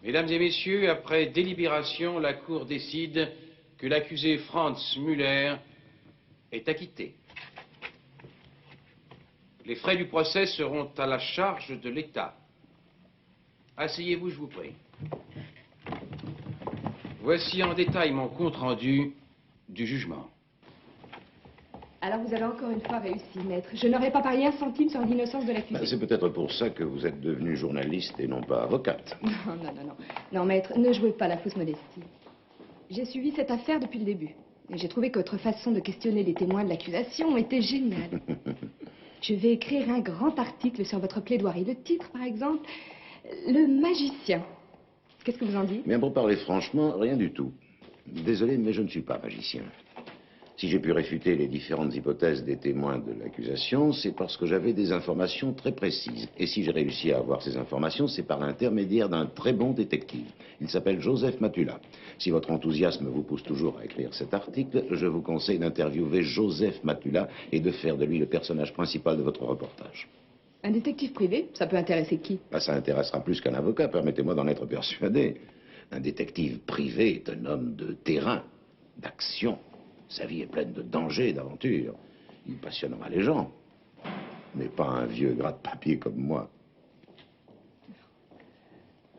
Mesdames et messieurs, après délibération, la Cour décide que l'accusé Franz Müller est acquitté. Les frais du procès seront à la charge de l'État. Asseyez-vous, je vous prie. Voici en détail mon compte-rendu du jugement. Alors vous avez encore une fois réussi, maître. Je n'aurais pas parié un centime sur l'innocence de l'accusé. C'est peut-être pour ça que vous êtes devenue journaliste et non pas avocate. Non. Non, maître, ne jouez pas la fausse modestie. J'ai suivi cette affaire depuis le début. Et j'ai trouvé que votre façon de questionner les témoins de l'accusation était géniale. Je vais écrire un grand article sur votre plaidoirie. Le titre, par exemple, Le magicien. Qu'est-ce que vous en dites? Bien, pour parler franchement, rien du tout. Désolé, mais je ne suis pas magicien. Si j'ai pu réfuter les différentes hypothèses des témoins de l'accusation, c'est parce que j'avais des informations très précises. Et si j'ai réussi à avoir ces informations, c'est par l'intermédiaire d'un très bon détective. Il s'appelle Joseph Matula. Si votre enthousiasme vous pousse toujours à écrire cet article, je vous conseille d'interviewer Joseph Matula et de faire de lui le personnage principal de votre reportage. Un détective privé? Ça peut intéresser qui? Ça intéressera plus qu'un avocat, permettez-moi d'en être persuadé. Un détective privé est un homme de terrain, d'action. Sa vie est pleine de dangers et d'aventures. Il passionnera les gens, mais pas un vieux gratte-papier comme moi.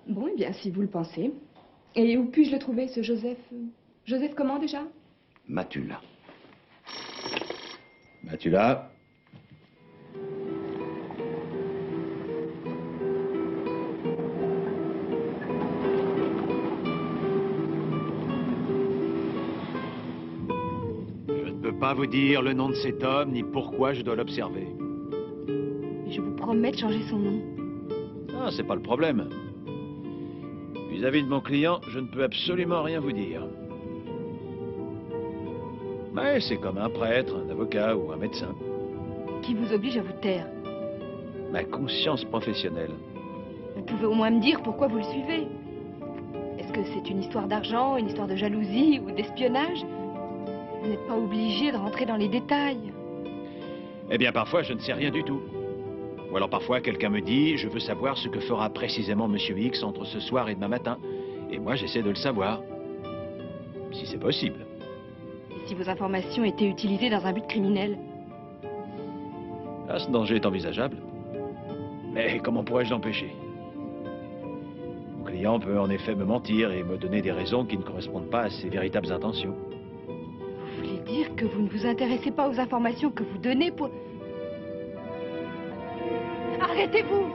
Bon, eh bien, si vous le pensez. Et où puis-je le trouver, ce Joseph? Joseph comment, déjà? Matula. Matula. Je ne peux pas vous dire le nom de cet homme, ni pourquoi je dois l'observer. Je vous promets de changer son nom. Ah, c'est pas le problème. Vis-à-vis de mon client, je ne peux absolument rien vous dire. Mais c'est comme un prêtre, un avocat ou un médecin. Qui vous oblige à vous taire? Ma conscience professionnelle. Vous pouvez au moins me dire pourquoi vous le suivez. Est-ce que c'est une histoire d'argent, une histoire de jalousie ou d'espionnage? Vous n'êtes pas obligé de rentrer dans les détails. Eh bien, parfois, je ne sais rien du tout. Ou alors parfois, quelqu'un me dit, je veux savoir ce que fera précisément Monsieur X entre ce soir et demain matin. Et moi, j'essaie de le savoir. Si c'est possible. Et si vos informations étaient utilisées dans un but criminel? Ah, ce danger est envisageable. Mais comment pourrais-je l'empêcher? Mon client peut en effet me mentir et me donner des raisons qui ne correspondent pas à ses véritables intentions. Vous voulez dire que vous ne vous intéressez pas aux informations que vous donnez pour... Arrêtez-vous!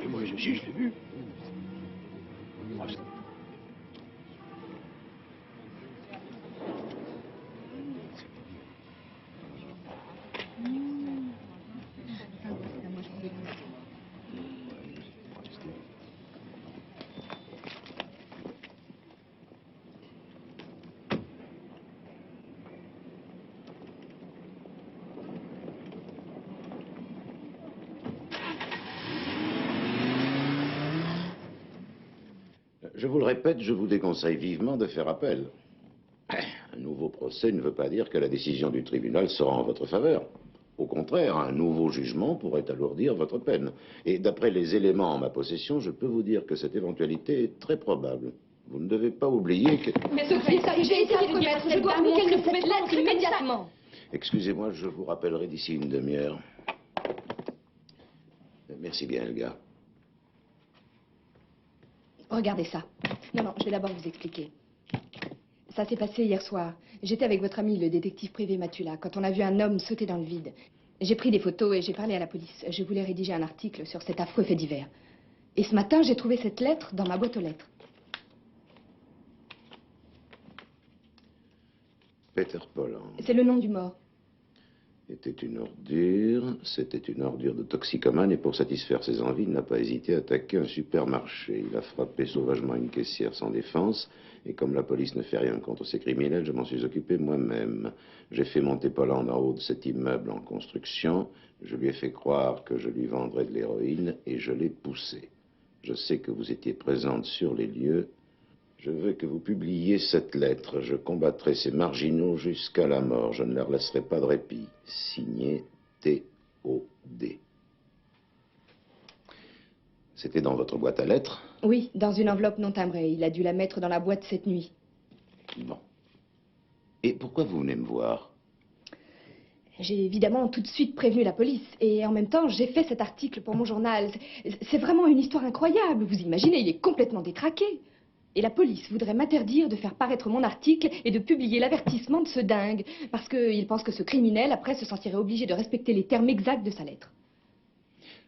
Et moi, je l'ai vu. Je vous le répète, je vous déconseille vivement de faire appel. Un nouveau procès ne veut pas dire que la décision du tribunal sera en votre faveur. Au contraire, un nouveau jugement pourrait alourdir votre peine. Et d'après les éléments en ma possession, je peux vous dire que cette éventualité est très probable. Vous ne devez pas oublier que... Mais Sophie, j'ai essayé de remettre. Je dois avouer qu'elle ne pouvait l'être immédiatement. Excusez-moi, je vous rappellerai d'ici une demi-heure. Merci bien, Elga. Regardez ça. Non, je vais d'abord vous expliquer. Ça s'est passé hier soir. J'étais avec votre ami, le détective privé Matula, quand on a vu un homme sauter dans le vide. J'ai pris des photos et j'ai parlé à la police. Je voulais rédiger un article sur cet affreux fait divers. Et ce matin, j'ai trouvé cette lettre dans ma boîte aux lettres. Peter Pollan. C'est le nom du mort. Était une ordure, c'était une ordure de toxicomane et pour satisfaire ses envies, il n'a pas hésité à attaquer un supermarché. Il a frappé sauvagement une caissière sans défense et comme la police ne fait rien contre ces criminels, je m'en suis occupé moi-même. J'ai fait monter Pollan en haut de cet immeuble en construction, je lui ai fait croire que je lui vendrais de l'héroïne et je l'ai poussé. Je sais que vous étiez présente sur les lieux Je veux que vous publiiez cette lettre. Je combattrai ces marginaux jusqu'à la mort. Je ne leur laisserai pas de répit. Signé T.O.D. C'était dans votre boîte à lettres? Oui, dans une enveloppe non timbrée. Il a dû la mettre dans la boîte cette nuit. Bon. Et pourquoi vous venez me voir? J'ai évidemment tout de suite prévenu la police. Et en même temps, j'ai fait cet article pour mon journal. C'est vraiment une histoire incroyable. Vous imaginez, il est complètement détraqué. Et la police voudrait m'interdire de faire paraître mon article et de publier l'avertissement de ce dingue. Parce qu'il pense que ce criminel, après, se sentirait obligé de respecter les termes exacts de sa lettre.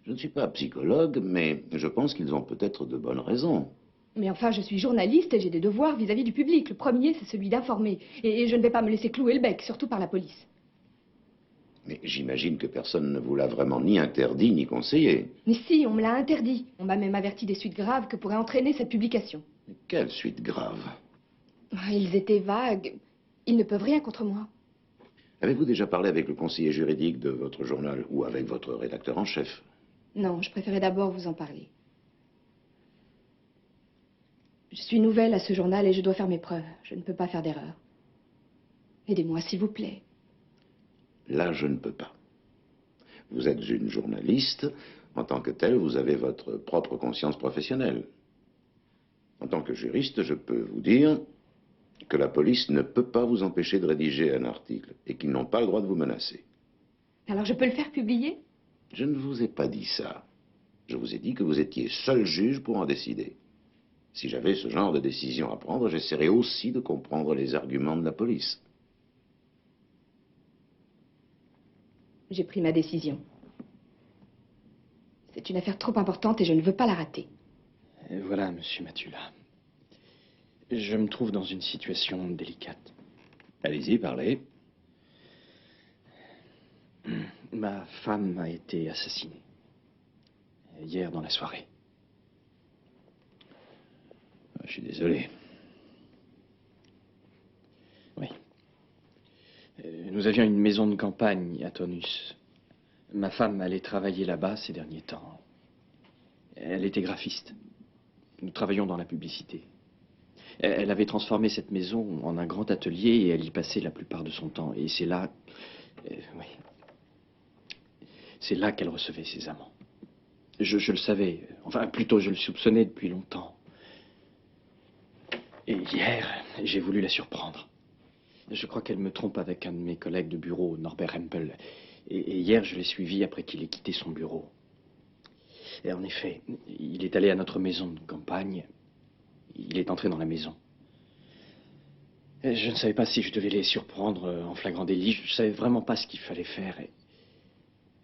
Je ne suis pas psychologue, mais je pense qu'ils ont peut-être de bonnes raisons. Mais enfin, je suis journaliste et j'ai des devoirs vis-à-vis du public. Le premier, c'est celui d'informer. Et je ne vais pas me laisser clouer le bec, surtout par la police. Mais j'imagine que personne ne vous l'a vraiment ni interdit ni conseillé. Mais si, on me l'a interdit. On m'a même averti des suites graves que pourrait entraîner cette publication. Mais quelle suite grave? Ils étaient vagues. Ils ne peuvent rien contre moi. Avez-vous déjà parlé avec le conseiller juridique de votre journal ou avec votre rédacteur en chef? Non, je préférais d'abord vous en parler. Je suis nouvelle à ce journal et je dois faire mes preuves. Je ne peux pas faire d'erreur. Aidez-moi, s'il vous plaît. Là, je ne peux pas. Vous êtes une journaliste. En tant que telle, vous avez votre propre conscience professionnelle. En tant que juriste, je peux vous dire que la police ne peut pas vous empêcher de rédiger un article et qu'ils n'ont pas le droit de vous menacer. Alors je peux le faire publier? Je ne vous ai pas dit ça. Je vous ai dit que vous étiez seul juge pour en décider. Si j'avais ce genre de décision à prendre, j'essaierais aussi de comprendre les arguments de la police. J'ai pris ma décision. C'est une affaire trop importante et je ne veux pas la rater. Et voilà, monsieur Matula. Je me trouve dans une situation délicate. Allez-y, parlez. Ma femme a été assassinée. Hier dans la soirée. Je suis désolé. Oui. Nous avions une maison de campagne à Taunus. Ma femme allait travailler là-bas ces derniers temps. Elle était graphiste. Nous travaillions dans la publicité. Elle avait transformé cette maison en un grand atelier et elle y passait la plupart de son temps. Et c'est là... oui. C'est là qu'elle recevait ses amants. Je le savais. Enfin, plutôt, je le soupçonnais depuis longtemps. Et hier, j'ai voulu la surprendre. Je crois qu'elle me trompe avec un de mes collègues de bureau, Norbert Hempel. Et hier, je l'ai suivi après qu'il ait quitté son bureau. Et en effet, il est allé à notre maison de campagne. Il est entré dans la maison. Et je ne savais pas si je devais les surprendre en flagrant délit. Je ne savais vraiment pas ce qu'il fallait faire.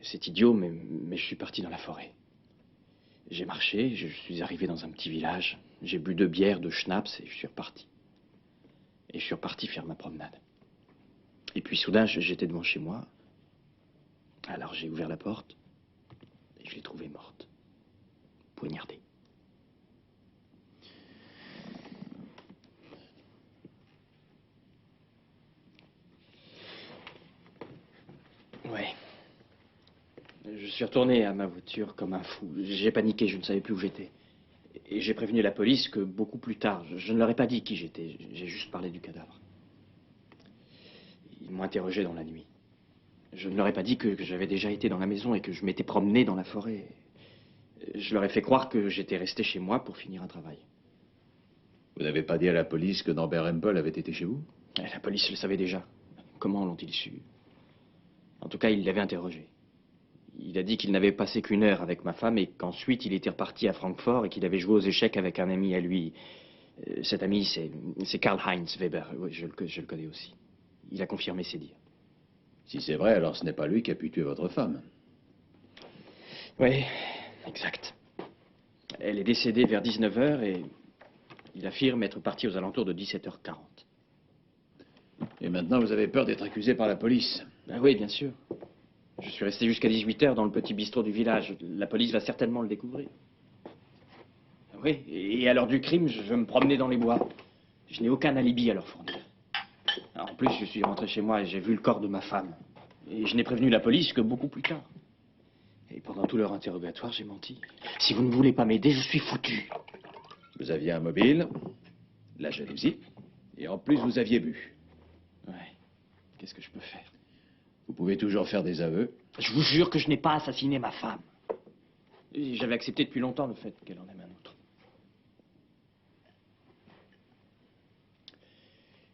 C'est idiot, mais je suis parti dans la forêt. J'ai marché, je suis arrivé dans un petit village. J'ai bu 2 bières, 2 schnapps et je suis reparti. Et je suis reparti faire ma promenade. Et puis soudain, j'étais devant chez moi. Alors j'ai ouvert la porte et je l'ai trouvée morte. Poignardée. Ouais. Je suis retourné à ma voiture comme un fou. J'ai paniqué, je ne savais plus où j'étais. Et j'ai prévenu la police que beaucoup plus tard, je ne leur ai pas dit qui j'étais. J'ai juste parlé du cadavre. Ils m'ont interrogé dans la nuit. Je ne leur ai pas dit que j'avais déjà été dans la maison et que je m'étais promené dans la forêt. Je leur ai fait croire que j'étais resté chez moi pour finir un travail. Vous n'avez pas dit à la police que Norbert Hempel avait été chez vous? La police le savait déjà. Comment l'ont-ils su? En tout cas, ils l'avaient interrogé. Il a dit qu'il n'avait passé qu'1 heure avec ma femme et qu'ensuite il était reparti à Francfort et qu'il avait joué aux échecs avec un ami à lui. Cet ami, c'est Karl-Heinz Weber. Oui, je le connais aussi. Il a confirmé ses dires. Si c'est vrai, alors ce n'est pas lui qui a pu tuer votre femme. Oui, exact. Elle est décédée vers 19h et il affirme être parti aux alentours de 17h40. Et maintenant, vous avez peur d'être accusé par la police? Ben oui, bien sûr. Je suis resté jusqu'à 18h dans le petit bistrot du village. La police va certainement le découvrir. Oui, et à l'heure du crime, je me promenais dans les bois. Je n'ai aucun alibi à leur fournir. En plus, je suis rentré chez moi et j'ai vu le corps de ma femme. Et je n'ai prévenu la police que beaucoup plus tard. Et pendant tout leur interrogatoire, j'ai menti. Si vous ne voulez pas m'aider, je suis foutu. Vous aviez un mobile, la jalousie, et en plus vous aviez bu. Ouais. Qu'est-ce que je peux faire? Vous pouvez toujours faire des aveux. Je vous jure que je n'ai pas assassiné ma femme. Et j'avais accepté depuis longtemps le fait qu'elle en aime un autre.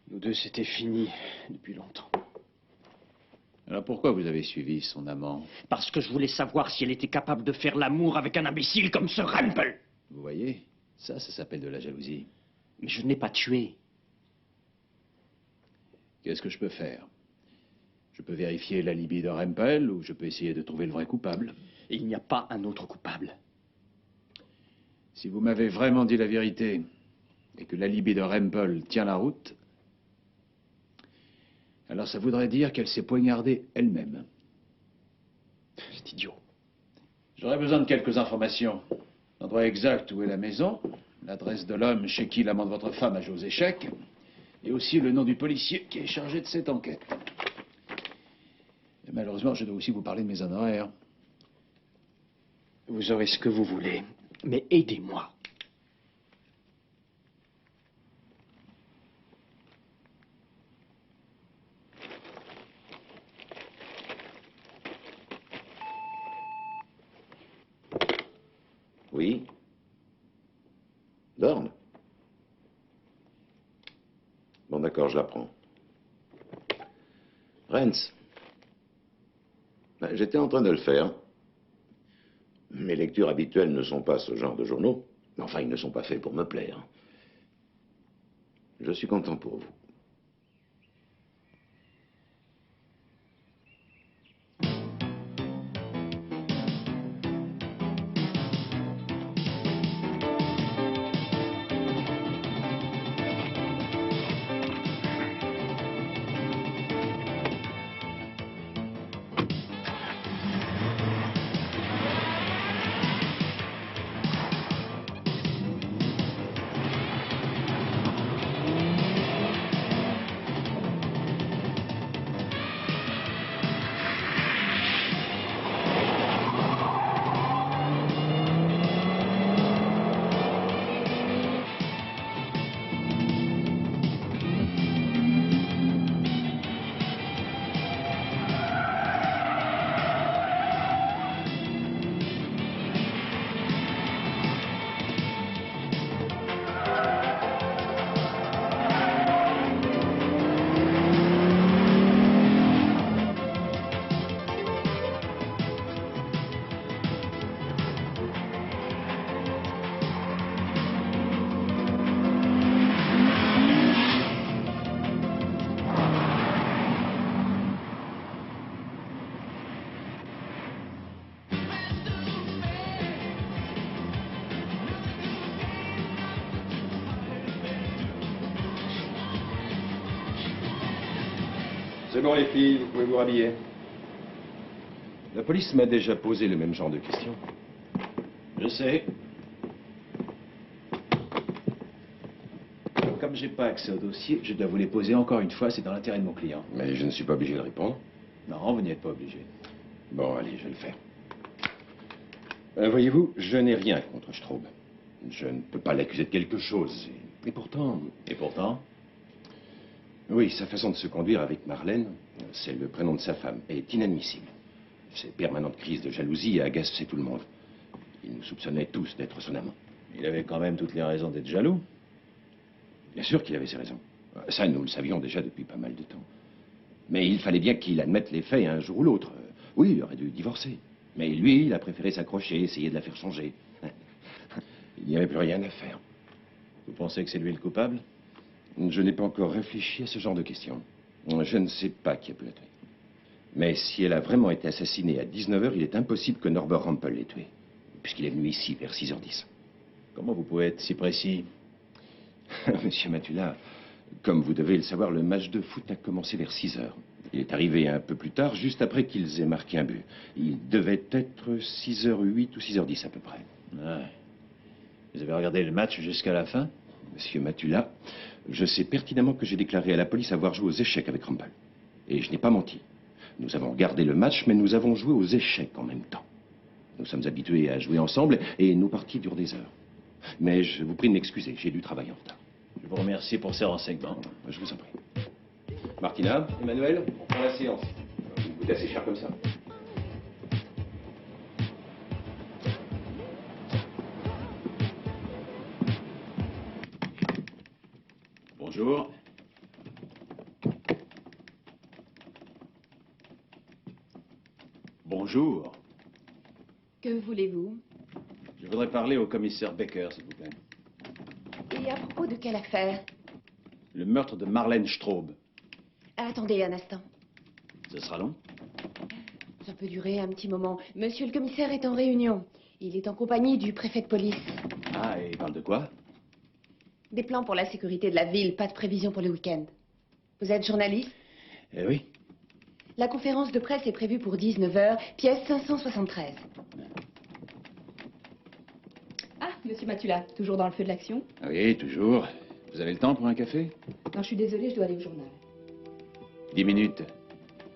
Nous deux, c'était fini depuis longtemps. Alors pourquoi vous avez suivi son amant? Parce que je voulais savoir si elle était capable de faire l'amour avec un imbécile comme ce Rempel. Vous voyez, ça s'appelle de la jalousie. Mais je n'ai pas tué. Qu'est-ce que je peux faire? Je peux vérifier l'alibi de Rempel ou je peux essayer de trouver le vrai coupable. Et il n'y a pas un autre coupable. Si vous m'avez vraiment dit la vérité et que l'alibi de Rempel tient la route, alors ça voudrait dire qu'elle s'est poignardée elle-même. C'est idiot. J'aurais besoin de quelques informations. L'endroit exact où est la maison, l'adresse de l'homme chez qui l'amant de votre femme a joué aux échecs, et aussi le nom du policier qui est chargé de cette enquête. Et malheureusement, je dois aussi vous parler de mes honoraires. Vous aurez ce que vous voulez, mais aidez-moi. Oui. Dorn. Bon, d'accord, je la prends. Renz. Ben, j'étais en train de le faire. Mes lectures habituelles ne sont pas ce genre de journaux. Enfin, ils ne sont pas faits pour me plaire. Je suis content pour vous. C'est bon les filles, vous pouvez vous rhabiller. La police m'a déjà posé le même genre de questions. Je sais. Comme j'ai pas accès au dossier, Je dois vous les poser encore une fois, c'est dans l'intérêt de mon client. mais je ne suis pas obligé de répondre. Non, vous n'y êtes pas obligé. Bon, allez, je vais le faire. Voyez-vous, je n'ai rien contre Straub. Je ne peux pas l'accuser de quelque chose. Et pourtant... Et pourtant, Oui, sa façon de se conduire avec Marlène, c'est le prénom de sa femme, est inadmissible. Ces permanentes crises de jalousie agaçaient tout le monde. Il nous soupçonnait tous d'être son amant. il avait quand même toutes les raisons d'être jaloux. Bien sûr qu'il avait ses raisons. Ça, nous le savions déjà depuis pas mal de temps. Mais il fallait bien qu'il admette les faits un jour ou l'autre. Oui, il aurait dû divorcer. Mais lui, il a préféré s'accrocher, essayer de la faire changer. Il n'y avait plus rien à faire. Vous pensez que c'est lui le coupable? Je n'ai pas encore réfléchi à ce genre de questions. Je ne sais pas qui a pu la tuer. Mais si elle a vraiment été assassinée à 19h, il est impossible que Norbert Rempel l'ait tuée. Puisqu'il est venu ici vers 6h10. Comment vous pouvez être si précis? Monsieur Matula, comme vous devez le savoir, le match de foot a commencé vers 6h. Il est arrivé un peu plus tard, juste après qu'ils aient marqué un but. Il devait être 6h08 ou 6h10 à peu près. Ouais. Vous avez regardé le match jusqu'à la fin? Monsieur Matula, je sais pertinemment que j'ai déclaré à la police avoir joué aux échecs avec Rempel. Et je n'ai pas menti. Nous avons regardé le match, mais nous avons joué aux échecs en même temps. Nous sommes habitués à jouer ensemble et nos parties durent des heures. Mais je vous prie de m'excuser, j'ai dû travailler en retard. Je vous remercie pour ces renseignements. Je vous en prie. Martina, Emmanuel, on prend la séance. Vous coûtez assez cher comme ça. Bonjour. Bonjour. Que voulez-vous? Je voudrais parler au commissaire Becker, s'il vous plaît. Et à propos de quelle affaire? Le meurtre de Marlène Straub. Attendez un instant. Ce sera long? Ça peut durer un petit moment. Monsieur le commissaire est en réunion. Il est en compagnie du préfet de police. Ah, et il parle de quoi? Des plans pour la sécurité de la ville, pas de prévision pour le week-end. Vous êtes journaliste? Eh oui. La conférence de presse est prévue pour 19 h, pièce 573. Ah, monsieur Matula, toujours dans le feu de l'action? Oui, toujours. Vous avez le temps pour un café? Non, je suis désolée, je dois aller au journal. 10 minutes.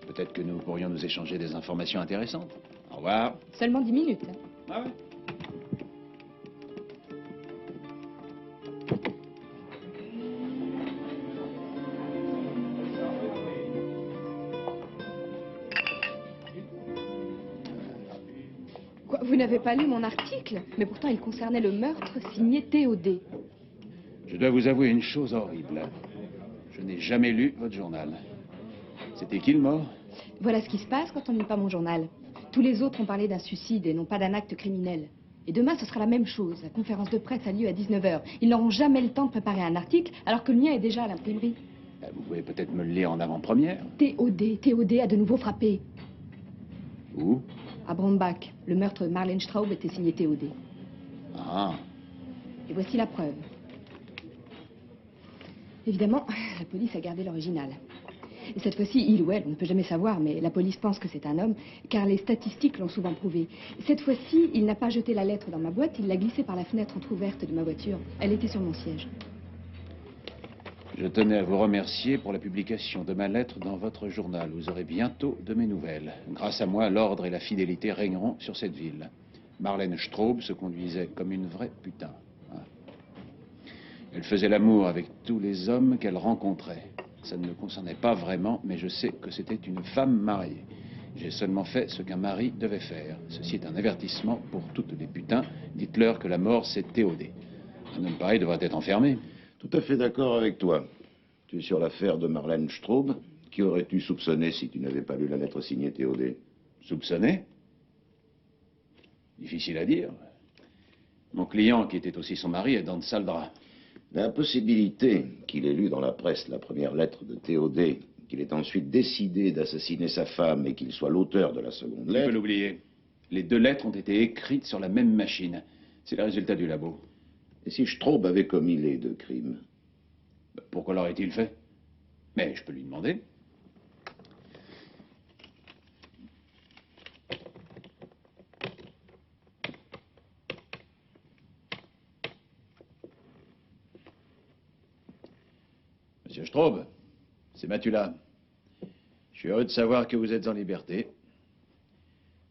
Peut-être que nous pourrions nous échanger des informations intéressantes. Au revoir. Seulement 10 minutes. Ah ouais? Quoi, vous n'avez pas lu mon article? Mais pourtant, il concernait le meurtre signé Théodé. Je dois vous avouer une chose horrible. Je n'ai jamais lu votre journal. C'était qui le mort? Voilà ce qui se passe quand on ne lit pas mon journal. Tous les autres ont parlé d'un suicide et non pas d'un acte criminel. Et demain, ce sera la même chose. La conférence de presse a lieu à 19 h. Ils n'auront jamais le temps de préparer un article, alors que le mien est déjà à l'imprimerie. Vous pouvez peut-être me le lire en avant-première. Théodé a de nouveau frappé. Où? À Brombach. Le meurtre de Marlène Straub était signé Théodé. Ah, Et voici la preuve. Évidemment, la police a gardé l'original. Et cette fois-ci, il ou elle, on ne peut jamais savoir, mais la police pense que c'est un homme, car les statistiques l'ont souvent prouvé. Cette fois-ci, il n'a pas jeté la lettre dans ma boîte, il l'a glissée par la fenêtre entrouverte de ma voiture. Elle était sur mon siège. je tenais à vous remercier pour la publication de ma lettre dans votre journal. Vous aurez bientôt de mes nouvelles. Grâce à moi, l'ordre et la fidélité régneront sur cette ville. Marlène Straub se conduisait comme une vraie putain. Elle faisait l'amour avec tous les hommes qu'elle rencontrait. Ça ne me concernait pas vraiment, mais je sais que c'était une femme mariée. J'ai seulement fait ce qu'un mari devait faire. Ceci est un avertissement pour toutes les putains. Dites-leur que la mort, c'est Théodé. Un homme pareil devrait être enfermé. Tout à fait d'accord avec toi. Tu es sur l'affaire de Marlène Straub. Qui aurais-tu soupçonné si tu n'avais pas lu la lettre signée Théodé? Soupçonné? Difficile à dire. Mon client, qui était aussi son mari, est dans de sales draps. La possibilité qu'il ait lu dans la presse la première lettre de Théodé, qu'il ait ensuite décidé d'assassiner sa femme et qu'il soit l'auteur de la seconde Tu lettre... peux l'oublier. Les deux lettres ont été écrites sur la même machine. C'est le résultat du labo. Et si Straub avait commis les deux crimes? Pourquoi l'aurait-il fait? Mais je peux lui demander. Monsieur Straub, c'est Matula. Je suis heureux de savoir que vous êtes en liberté.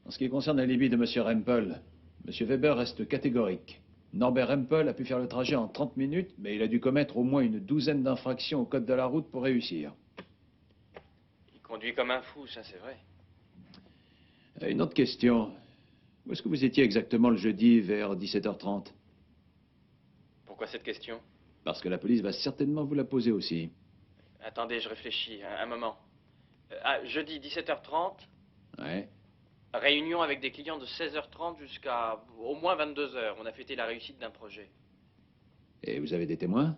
En ce qui concerne l'alibi de Monsieur Rempel, Monsieur Weber reste catégorique. Norbert Rempel a pu faire le trajet en 30 minutes, mais il a dû commettre au moins une douzaine d'infractions au code de la route pour réussir. Il conduit comme un fou, ça c'est vrai. Une autre question. Où est-ce que vous étiez exactement le jeudi vers 17h30? Pourquoi cette question? Parce que la police va certainement vous la poser aussi. Attendez, je réfléchis, un moment. Jeudi 17h30, Ouais. réunion avec des clients de 16h30 jusqu'à au moins 22h. On a fêté la réussite d'un projet. Et vous avez des témoins?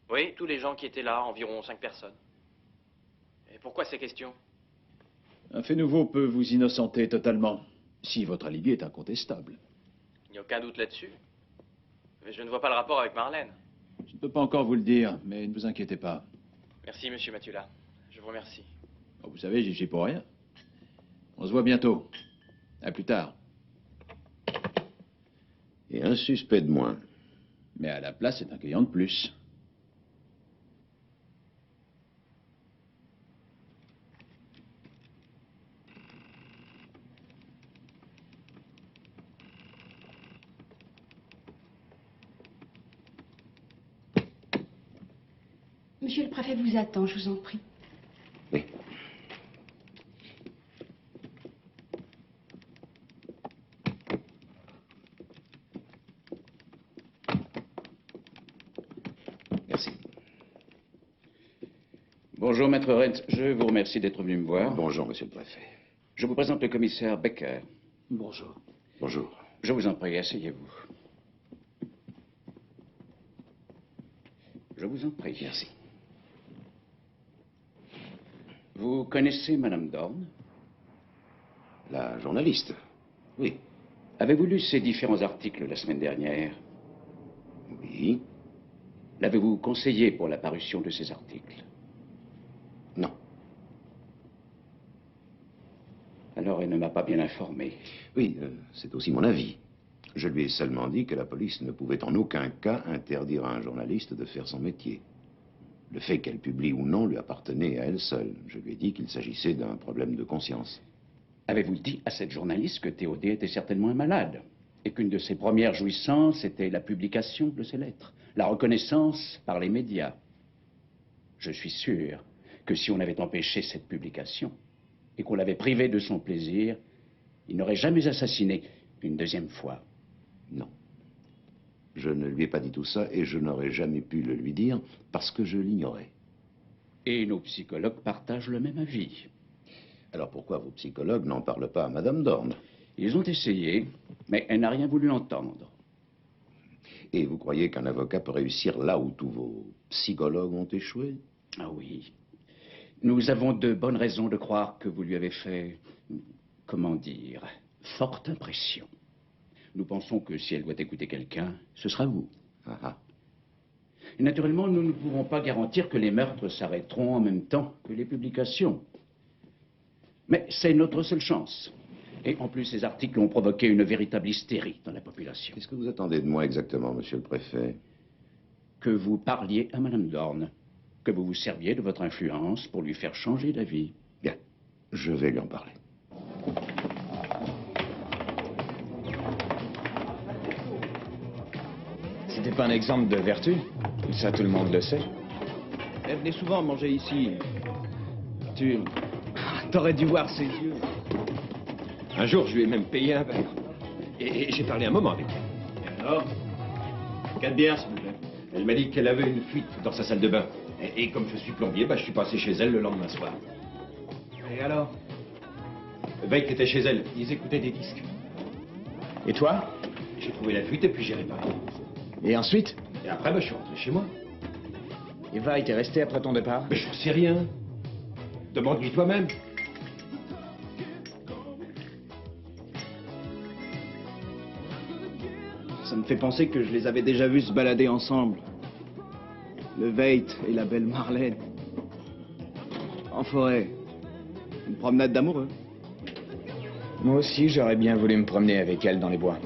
Oui, tous les gens qui étaient là, environ 5 personnes. Et pourquoi ces questions? Un fait nouveau peut vous innocenter totalement, si votre alibi est incontestable. Il n'y a aucun doute là-dessus. Mais je ne vois pas le rapport avec Marlène. Je ne peux pas encore vous le dire, mais ne vous inquiétez pas. Merci, monsieur Matula. Je vous remercie. Vous savez, j'y suis pour rien. On se voit bientôt. À plus tard. Et un suspect de moins. Mais à la place, c'est un client de plus. Monsieur le préfet vous attend, je vous en prie. Oui. Merci. Bonjour, maître Rentz. Je vous remercie d'être venu me voir. Bonjour, monsieur le préfet. Je vous présente le commissaire Becker. Bonjour. Bonjour. Je vous en prie, asseyez-vous. Je vous en prie. Merci. Vous connaissez Madame Dorn? La journaliste? Oui. Avez-vous lu ses différents articles la semaine dernière? Oui. L'avez-vous conseillé pour la parution de ces articles? Non. Alors elle ne m'a pas bien informé. Oui, c'est aussi mon avis. Je lui ai seulement dit que la police ne pouvait en aucun cas interdire à un journaliste de faire son métier. Le fait qu'elle publie ou non lui appartenait à elle seule. Je lui ai dit qu'il s'agissait d'un problème de conscience. Avez-vous dit à cette journaliste que Théodée était certainement un malade et qu'une de ses premières jouissances était la publication de ses lettres, la reconnaissance par les médias? Je suis sûr que si on avait empêché cette publication et qu'on l'avait privé de son plaisir, il n'aurait jamais assassiné une deuxième fois. Non. Je ne lui ai pas dit tout ça et je n'aurais jamais pu le lui dire parce que je l'ignorais. Et nos psychologues partagent le même avis. Alors pourquoi vos psychologues n'en parlent pas à Madame Dorn? Ils ont essayé, mais elle n'a rien voulu entendre. Et vous croyez qu'un avocat peut réussir là où tous vos psychologues ont échoué? Ah oui. Nous avons de bonnes raisons de croire que vous lui avez fait, comment dire, forte impression. Nous pensons que si elle doit écouter quelqu'un, ce sera vous. Ah ah. Et naturellement, nous ne pouvons pas garantir que les meurtres s'arrêteront en même temps que les publications. Mais c'est notre seule chance. Et en plus, ces articles ont provoqué une véritable hystérie dans la population. Qu'est-ce que vous attendez de moi exactement, monsieur le préfet? Que vous parliez à Madame Dorn, que vous vous serviez de votre influence pour lui faire changer d'avis. Bien, je vais lui en parler. C'était pas un exemple de vertu? Ça, tout le monde le sait. Elle venait souvent manger ici. T'aurais dû voir ses yeux. Un jour, je lui ai même payé un verre. Et j'ai parlé un moment avec elle. Alors? 4 bières, s'il vous plaît. Elle m'a dit qu'elle avait une fuite dans sa salle de bain. Et comme je suis plombier, je suis passé chez elle le lendemain soir. Et alors? Veille était chez elle, ils écoutaient des disques. Et toi? J'ai trouvé la fuite et puis j'ai réparé. Et ensuite? Et après, je suis rentré chez moi. Et va, t'es resté après ton départ? Mais je ne sais rien. Demande-lui toi-même. Ça me fait penser que je les avais déjà vus se balader ensemble. Le Veit et la belle Marlène. En forêt. Une promenade d'amoureux. Moi aussi, j'aurais bien voulu me promener avec elle dans les bois.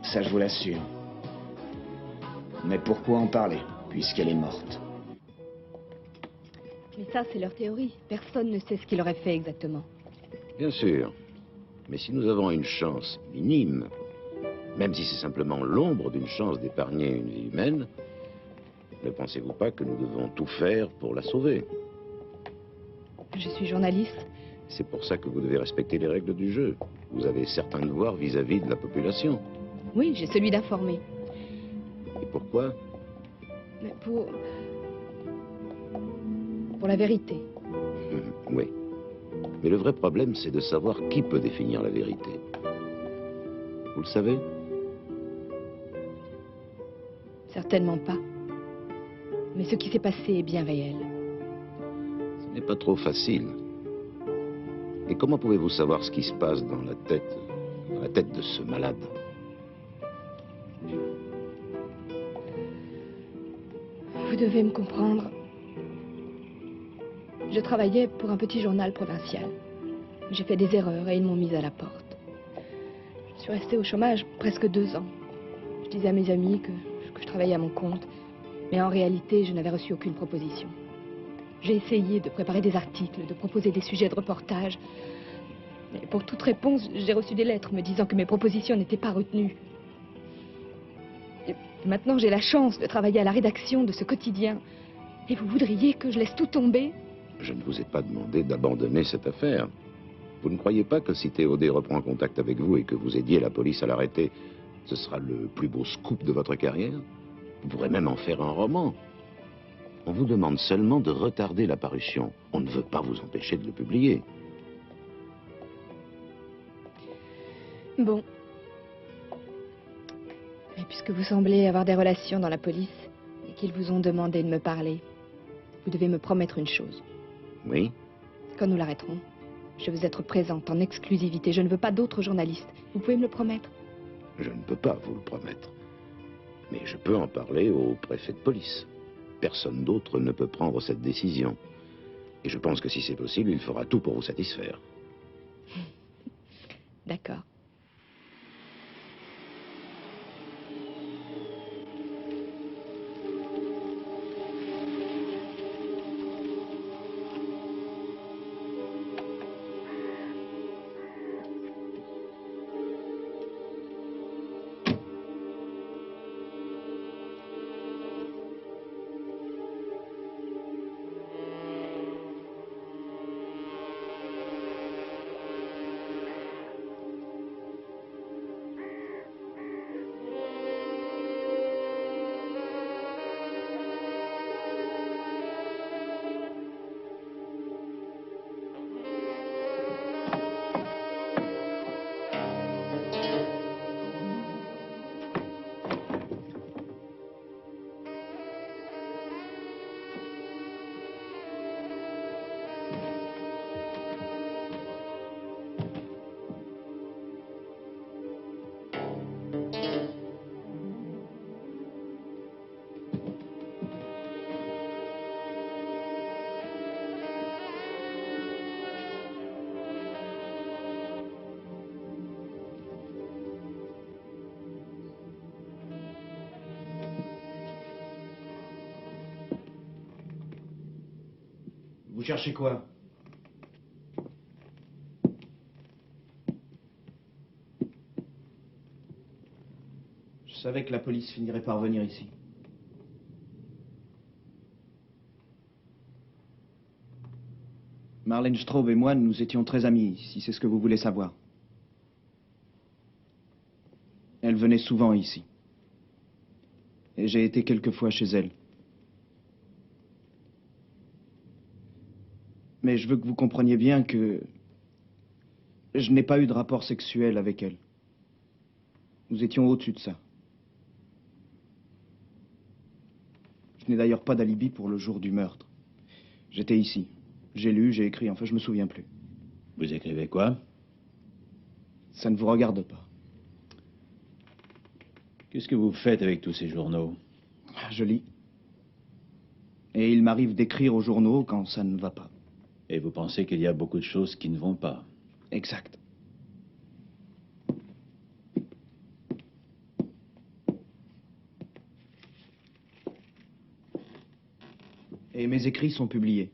Ça, je vous l'assure. Mais pourquoi en parler, puisqu'elle est morte? Mais ça, c'est leur théorie. Personne ne sait ce qu'il aurait fait exactement. Bien sûr. Mais si nous avons une chance minime, même si c'est simplement l'ombre d'une chance d'épargner une vie humaine, ne pensez-vous pas que nous devons tout faire pour la sauver? Je suis journaliste. C'est pour ça que vous devez respecter les règles du jeu. Vous avez certains devoirs vis-à-vis de la population. Oui, j'ai celui d'informer. Et pourquoi? Mais pour la vérité. Oui. Mais le vrai problème, c'est de savoir qui peut définir la vérité. Vous le savez? Certainement pas. Mais ce qui s'est passé est bien réel. Ce n'est pas trop facile. Et comment pouvez-vous savoir ce qui se passe dans la tête de ce malade? Vous devez me comprendre. Je travaillais pour un petit journal provincial. J'ai fait des erreurs et ils m'ont mise à la porte. Je suis restée au chômage presque 2 ans. Je disais à mes amis que je travaillais à mon compte. Mais en réalité, je n'avais reçu aucune proposition. J'ai essayé de préparer des articles, de proposer des sujets de reportage. Mais pour toute réponse, j'ai reçu des lettres me disant que mes propositions n'étaient pas retenues. Et maintenant, j'ai la chance de travailler à la rédaction de ce quotidien. Et vous voudriez que je laisse tout tomber? Je ne vous ai pas demandé d'abandonner cette affaire. Vous ne croyez pas que si Théodée reprend contact avec vous et que vous aidiez la police à l'arrêter, ce sera le plus beau scoop de votre carrière? Vous pourrez même en faire un roman. On vous demande seulement de retarder la parution. On ne veut pas vous empêcher de le publier. Bon. Et puisque vous semblez avoir des relations dans la police et qu'ils vous ont demandé de me parler, vous devez me promettre une chose. Oui? Quand nous l'arrêterons, je veux être présente en exclusivité. Je ne veux pas d'autres journalistes. Vous pouvez me le promettre? Je ne peux pas vous le promettre. Mais je peux en parler au préfet de police. Personne d'autre ne peut prendre cette décision. Et je pense que si c'est possible, il fera tout pour vous satisfaire. D'accord. Vous cherchez quoi? Je savais que la police finirait par venir ici. Marlène Straub et moi, nous étions très amis, si c'est ce que vous voulez savoir. Elle venait souvent ici. Et j'ai été quelquefois chez elle. Mais je veux que vous compreniez bien que je n'ai pas eu de rapport sexuel avec elle. Nous étions au-dessus de ça. Je n'ai d'ailleurs pas d'alibi pour le jour du meurtre. J'étais ici. J'ai lu, j'ai écrit, enfin je me souviens plus. Vous écrivez quoi? Ça ne vous regarde pas. Qu'est-ce que vous faites avec tous ces journaux? Je lis. Et il m'arrive d'écrire aux journaux quand ça ne va pas. Et vous pensez qu'il y a beaucoup de choses qui ne vont pas? Exact. Et mes écrits sont publiés.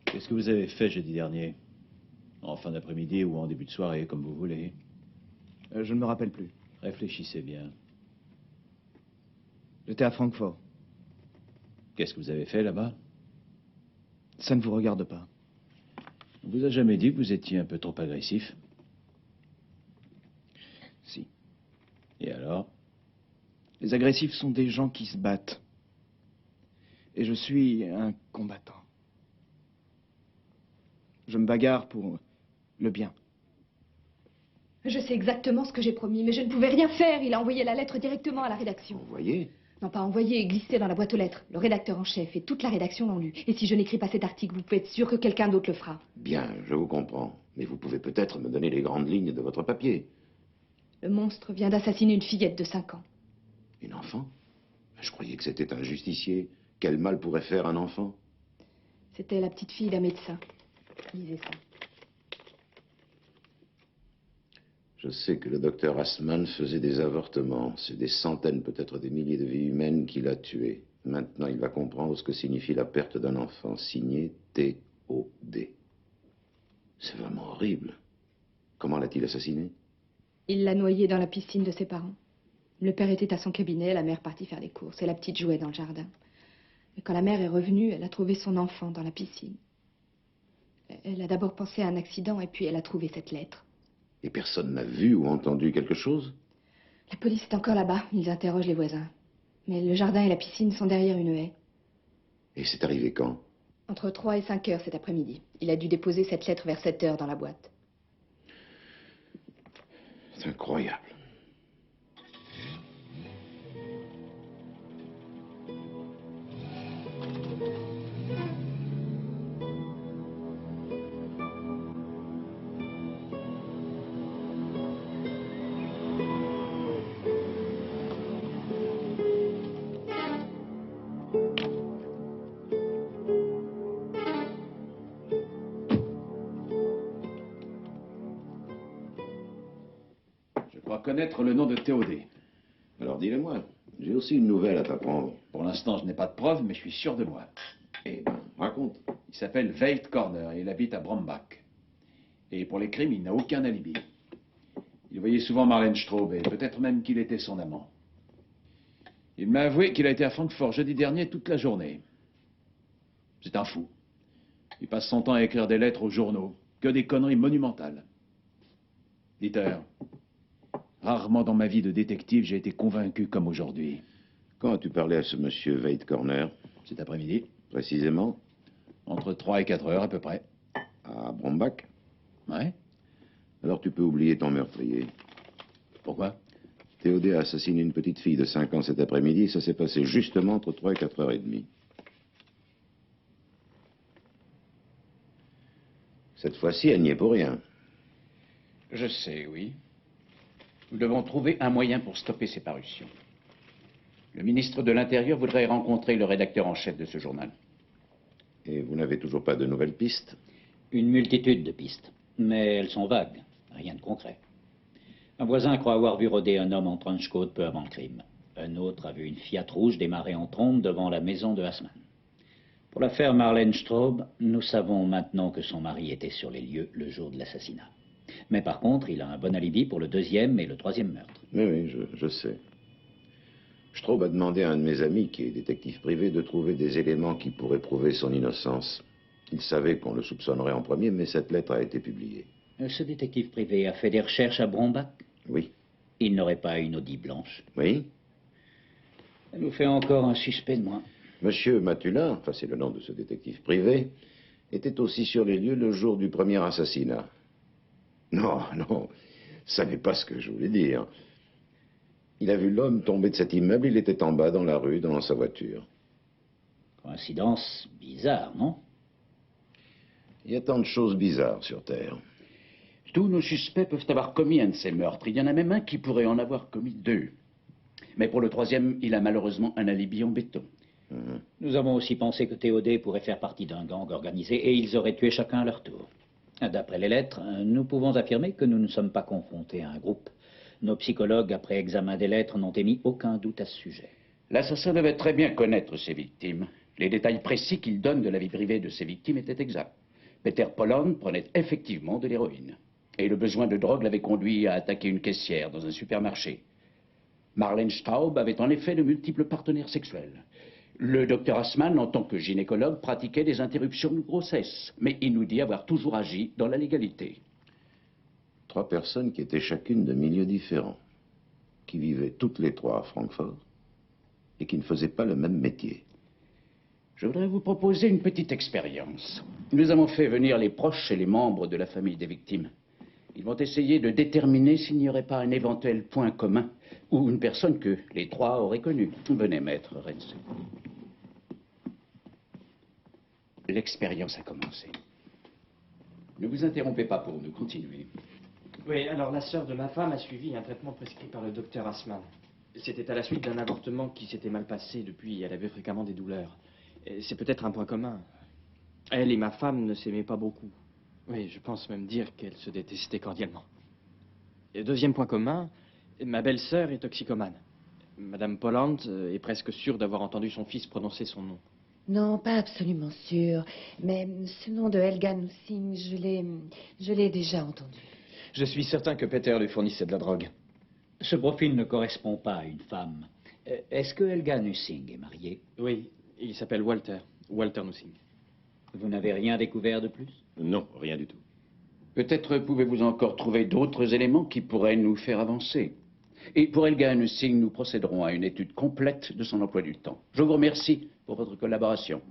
Qu'est-ce que vous avez fait jeudi dernier? En fin d'après-midi ou en début de soirée, comme vous voulez. Je ne me rappelle plus. Réfléchissez bien. J'étais à Francfort. Qu'est-ce que vous avez fait là-bas? Ça ne vous regarde pas. On vous a jamais dit que vous étiez un peu trop agressif? Si. Et alors? Les agressifs sont des gens qui se battent. Et je suis un combattant. Je me bagarre pour le bien. Je sais exactement ce que j'ai promis, mais je ne pouvais rien faire. Il a envoyé la lettre directement à la rédaction. Envoyé? Non, pas envoyé, glissé dans la boîte aux lettres. Le rédacteur en chef et toute la rédaction l'ont lu. Et si je n'écris pas cet article, vous pouvez être sûr que quelqu'un d'autre le fera. Bien, je vous comprends. Mais vous pouvez peut-être me donner les grandes lignes de votre papier. Le monstre vient d'assassiner une fillette de 5 ans. Une enfant? Je croyais que c'était un justicier. Quel mal pourrait faire un enfant? C'était la petite fille d'un médecin. Lisez ça. Je sais que le docteur Assmann faisait des avortements. C'est des centaines, peut-être des milliers de vies humaines qu'il a tuées. Maintenant, il va comprendre ce que signifie la perte d'un enfant. Signé T.O.D. C'est vraiment horrible. Comment l'a-t-il assassiné? Il l'a noyé dans la piscine de ses parents. Le père était à son cabinet, la mère partie faire les courses et la petite jouait dans le jardin. Mais quand la mère est revenue, elle a trouvé son enfant dans la piscine. Elle a d'abord pensé à un accident et puis elle a trouvé cette lettre. Et personne n'a vu ou entendu quelque chose? La police est encore là-bas, ils interrogent les voisins. Mais le jardin et la piscine sont derrière une haie. Et c'est arrivé quand? Entre 3 et 5 heures cet après-midi. Il a dû déposer cette lettre vers 7 heures dans la boîte. C'est incroyable. Je crois connaître le nom de Théodé. Alors dis-le-moi. J'ai aussi une nouvelle à t'apprendre. Pour l'instant, je n'ai pas de preuves, mais je suis sûr de moi. Eh ben, raconte. Il s'appelle Veit Corner et il habite à Brombach. Et pour les crimes, il n'a aucun alibi. Il voyait souvent Marlène Straub et peut-être même qu'il était son amant. Il m'a avoué qu'il a été à Francfort jeudi dernier toute la journée. C'est un fou. Il passe son temps à écrire des lettres aux journaux. Que des conneries monumentales. Dieter, rarement dans ma vie de détective, j'ai été convaincu comme aujourd'hui. Quand as-tu parlé à ce monsieur Veit Corner? Cet après-midi. Précisément? Entre 3 et 4 heures à peu près. À Brombach? Ouais. Alors tu peux oublier ton meurtrier. Pourquoi? Théodé a assassiné une petite fille de 5 ans cet après-midi et ça s'est passé justement entre 3 et 4 heures et demie. Cette fois-ci, elle n'y est pour rien. Je sais, oui. Nous devons trouver un moyen pour stopper ces parutions. Le ministre de l'Intérieur voudrait rencontrer le rédacteur en chef de ce journal. Et vous n'avez toujours pas de nouvelles pistes? Une multitude de pistes, mais elles sont vagues, rien de concret. Un voisin croit avoir vu rôder un homme en trench coat peu avant le crime. Un autre a vu une Fiat rouge démarrer en trombe devant la maison de Hassmann. Pour l'affaire Marlène Straub, nous savons maintenant que son mari était sur les lieux le jour de l'assassinat. Mais par contre, il a un bon alibi pour le deuxième et le troisième meurtre. Oui, je sais. Straub a demandé à un de mes amis, qui est détective privé, de trouver des éléments qui pourraient prouver son innocence. Il savait qu'on le soupçonnerait en premier, mais cette lettre a été publiée. Ce détective privé a fait des recherches à Brombach? Oui. Il n'aurait pas une Audi blanche? Oui. Ça nous fait encore un suspect de moins. Monsieur Matulin, enfin c'est le nom de ce détective privé, était aussi sur les lieux le jour du premier assassinat. Non, ça n'est pas ce que je voulais dire. Il a vu l'homme tomber de cet immeuble, il était en bas dans la rue, dans sa voiture. Coïncidence bizarre, non? Il y a tant de choses bizarres sur Terre. Tous nos suspects peuvent avoir commis un de ces meurtres. Il y en a même un qui pourrait en avoir commis 2. Mais pour le troisième, il a malheureusement un alibi en béton. Nous avons aussi pensé que Théodé pourrait faire partie d'un gang organisé et ils auraient tué chacun à leur tour. D'après les lettres, nous pouvons affirmer que nous ne sommes pas confrontés à un groupe. Nos psychologues, après examen des lettres, n'ont émis aucun doute à ce sujet. L'assassin devait très bien connaître ses victimes. Les détails précis qu'il donne de la vie privée de ses victimes étaient exacts. Peter Polland prenait effectivement de l'héroïne. Et le besoin de drogue l'avait conduit à attaquer une caissière dans un supermarché. Marlène Straub avait en effet de multiples partenaires sexuels. Le docteur Hassmann, en tant que gynécologue, pratiquait des interruptions de grossesse, mais il nous dit avoir toujours agi dans la légalité. 3 personnes qui étaient chacune de milieux différents, qui vivaient toutes les 3 à Francfort et qui ne faisaient pas le même métier. Je voudrais vous proposer une petite expérience. Nous avons fait venir les proches et les membres de la famille des victimes. Ils vont essayer de déterminer s'il n'y aurait pas un éventuel point commun ou une personne que les 3 auraient connue. Venez, maître Renz. L'expérience a commencé. Ne vous interrompez pas pour nous continuer. Oui, alors la sœur de ma femme a suivi un traitement prescrit par le docteur Hassmann. C'était à la suite d'un avortement qui s'était mal passé. Depuis, elle avait fréquemment des douleurs. C'est peut-être un point commun. Elle et ma femme ne s'aimaient pas beaucoup. Oui, je pense même dire qu'elles se détestaient cordialement. Et le deuxième point commun, ma belle-sœur est toxicomane. Madame Polland est presque sûre d'avoir entendu son fils prononcer son nom. Non, pas absolument sûr. Mais ce nom de Helga Nussing, je l'ai déjà entendu. Je suis certain que Peter lui fournissait de la drogue. Ce profil ne correspond pas à une femme. Est-ce que Helga Nussing est mariée? Oui, il s'appelle Walter. Walter Nussing. Vous n'avez rien découvert de plus? Non, rien du tout. Peut-être pouvez-vous encore trouver d'autres éléments qui pourraient nous faire avancer. Et pour Helga Nussing, nous procéderons à une étude complète de son emploi du temps. Je vous remercie pour votre collaboration.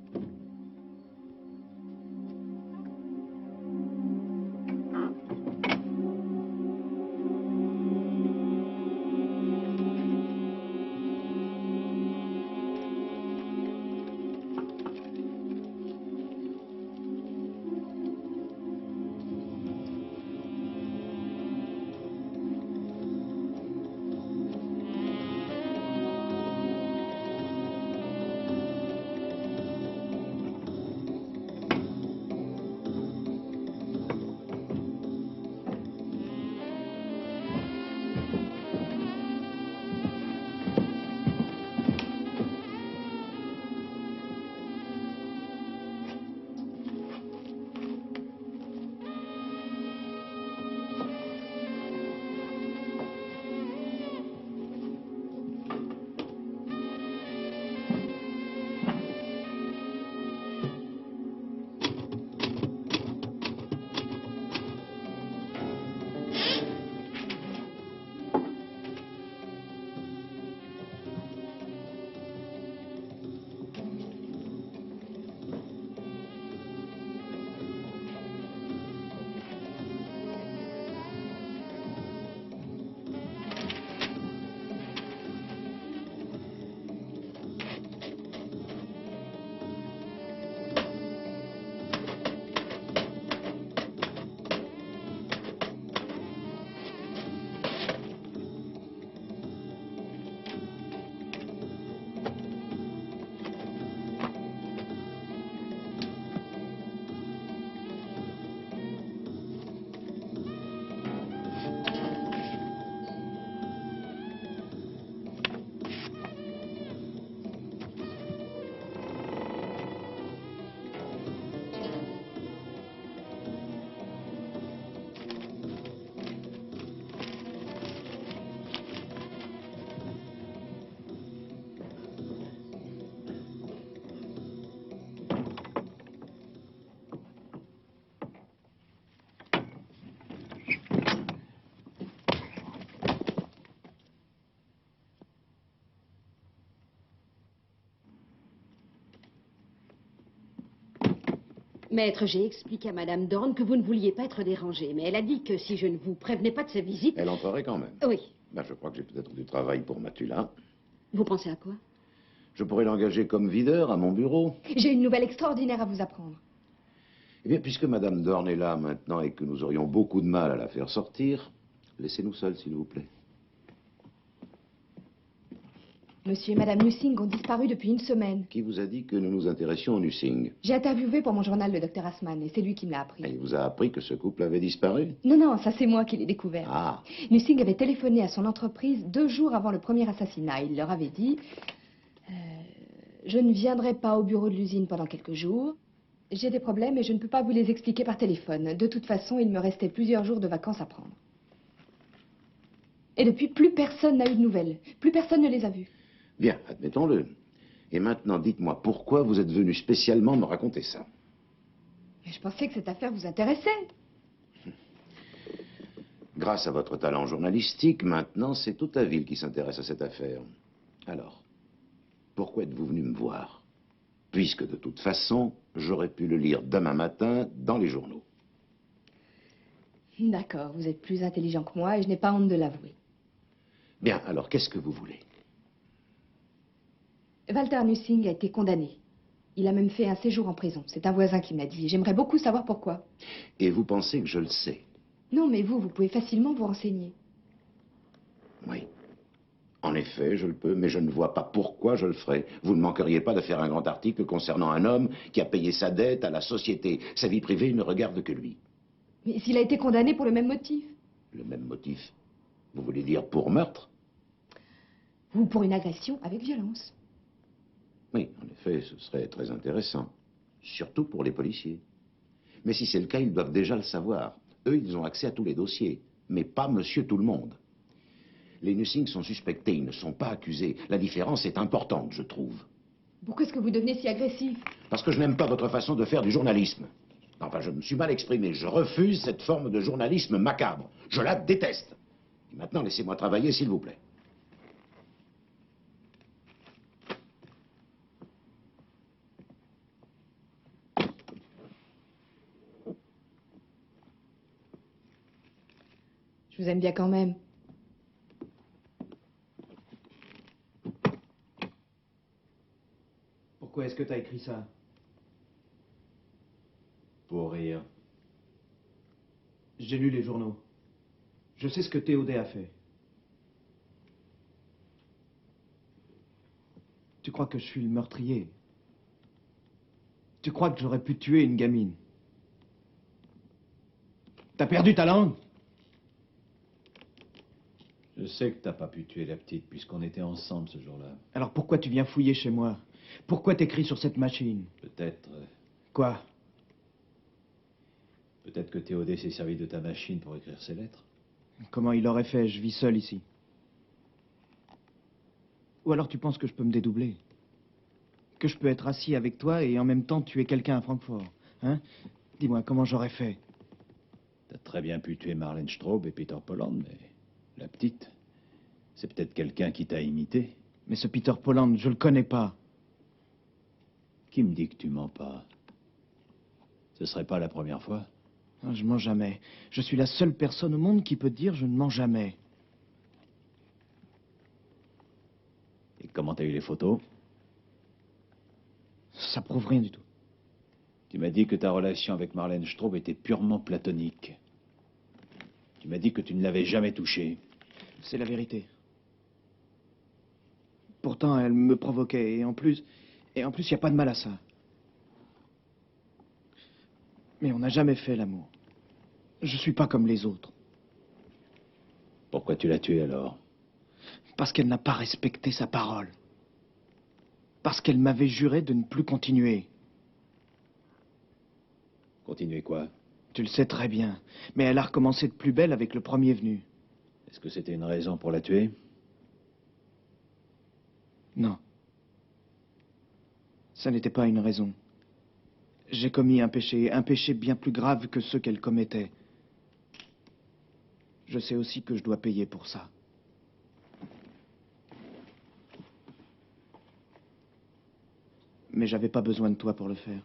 Maître, j'ai expliqué à Madame Dorn que vous ne vouliez pas être dérangée, mais elle a dit que si je ne vous prévenais pas de sa visite... Elle entrerait quand même. Oui. Ben, je crois que j'ai peut-être du travail pour Matula. Vous pensez à quoi? Je pourrais l'engager comme videur à mon bureau. J'ai une nouvelle extraordinaire à vous apprendre. Eh bien, puisque Madame Dorn est là maintenant et que nous aurions beaucoup de mal à la faire sortir, laissez-nous seuls, s'il vous plaît. Monsieur et Madame Nussing ont disparu depuis une semaine. Qui vous a dit que nous nous intéressions au Nussing? J'ai interviewé pour mon journal le docteur Assmann et c'est lui qui me l'a appris. Et il vous a appris que ce couple avait disparu? Non, non, ça c'est moi qui l'ai découvert. Ah. Nussing avait téléphoné à son entreprise 2 jours avant le premier assassinat. Il leur avait dit je ne viendrai pas au bureau de l'usine pendant quelques jours. J'ai des problèmes et je ne peux pas vous les expliquer par téléphone. De toute façon, il me restait plusieurs jours de vacances à prendre. Et depuis, plus personne n'a eu de nouvelles. Plus personne ne les a vus. Bien, admettons-le. Et maintenant, dites-moi, pourquoi vous êtes venu spécialement me raconter ça? Mais je pensais que cette affaire vous intéressait. Grâce à votre talent journalistique, maintenant, c'est toute la ville qui s'intéresse à cette affaire. Alors, pourquoi êtes-vous venu me voir? Puisque, de toute façon, j'aurais pu le lire demain matin dans les journaux. D'accord, vous êtes plus intelligent que moi et je n'ai pas honte de l'avouer. Bien, alors, qu'est-ce que vous voulez? Walter Nussing a été condamné. Il a même fait un séjour en prison. C'est un voisin qui m'a dit. J'aimerais beaucoup savoir pourquoi. Et vous pensez que je le sais? Non, mais vous pouvez facilement vous renseigner. Oui. En effet, je le peux, mais je ne vois pas pourquoi je le ferais. Vous ne manqueriez pas de faire un grand article concernant un homme qui a payé sa dette à la société. Sa vie privée ne regarde que lui. Mais s'il a été condamné pour le même motif? Le même motif? Vous voulez dire pour meurtre? Ou pour une agression avec violence? Oui, en effet, ce serait très intéressant. Surtout pour les policiers. Mais si c'est le cas, ils doivent déjà le savoir. Eux, ils ont accès à tous les dossiers. mais pas monsieur tout le monde. Les Nussing sont suspectés, ils ne sont pas accusés. La différence est importante, je trouve. Pourquoi est-ce que vous devenez si agressif? Parce que je n'aime pas votre façon de faire du journalisme. Enfin, je me suis mal exprimé. Je refuse cette forme de journalisme macabre. Je la déteste. Et maintenant, laissez-moi travailler, s'il vous plaît. Je vous aime bien quand même. Pourquoi est-ce que t'as écrit ça? Pour rire. J'ai lu les journaux. Je sais ce que Théodée a fait. Tu crois que je suis le meurtrier? Tu crois que j'aurais pu tuer une gamine? T'as perdu ta langue? Je sais que t'as pas pu tuer la petite puisqu'on était ensemble ce jour-là. Alors pourquoi tu viens fouiller chez moi? Pourquoi t'écris sur cette machine? Peut-être... Quoi? Peut-être que Théodée s'est servi de ta machine pour écrire ses lettres. Comment il aurait fait? Je vis seul ici. Ou alors tu penses que je peux me dédoubler? Que je peux être assis avec toi et en même temps tuer quelqu'un à Francfort? Hein? Dis-moi, comment j'aurais fait? T'as très bien pu tuer Marlène Straub et Peter Polland, mais la petite, c'est peut-être quelqu'un qui t'a imité. Mais ce Peter Polland, je le connais pas. Qui me dit que tu mens pas? Ce serait pas la première fois? Non, je mens jamais. Je suis la seule personne au monde qui peut dire je ne mens jamais. Et comment t'as eu les photos? Ça prouve rien du tout. Tu m'as dit que ta relation avec Marlène Straub était purement platonique. Tu m'as dit que tu ne l'avais jamais touchée. C'est la vérité. Pourtant, elle me provoquait, et en plus, il n'y a pas de mal à ça. Mais on n'a jamais fait l'amour. Je suis pas comme les autres. Pourquoi tu l'as tuée alors? Parce qu'elle n'a pas respecté sa parole. Parce qu'elle m'avait juré de ne plus continuer. Continuer quoi? Tu le sais très bien. Mais elle a recommencé de plus belle avec le premier venu. Est-ce que c'était une raison pour la tuer? Non. Ça n'était pas une raison. J'ai commis un péché bien plus grave que ceux qu'elle commettait. Je sais aussi que je dois payer pour ça. Mais j'avais pas besoin de toi pour le faire.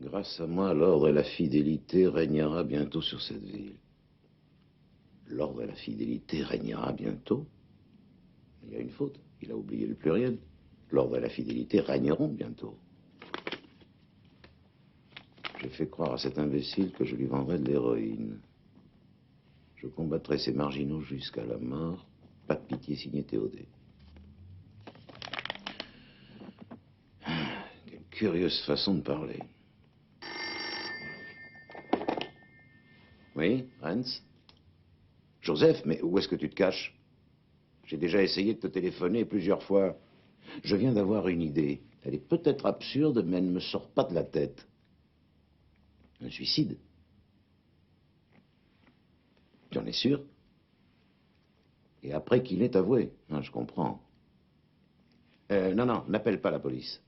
Grâce à moi, l'ordre et la fidélité régnera bientôt sur cette ville. L'ordre et la fidélité régnera bientôt. Il y a une faute, il a oublié le pluriel. L'ordre et la fidélité régneront bientôt. J'ai fait croire à cet imbécile que je lui vendrais de l'héroïne. Je combattrai ces marginaux jusqu'à la mort. Pas de pitié, signé Théodée. Quelle curieuse façon de parler. Oui, Hans? Joseph, mais où est-ce que tu te caches? J'ai déjà essayé de te téléphoner plusieurs fois. Je viens d'avoir une idée. Elle est peut-être absurde, mais elle ne me sort pas de la tête. Un suicide? Tu en es sûr? Et après qu'il ait avoué? Ah, je comprends. Non, n'appelle pas la police.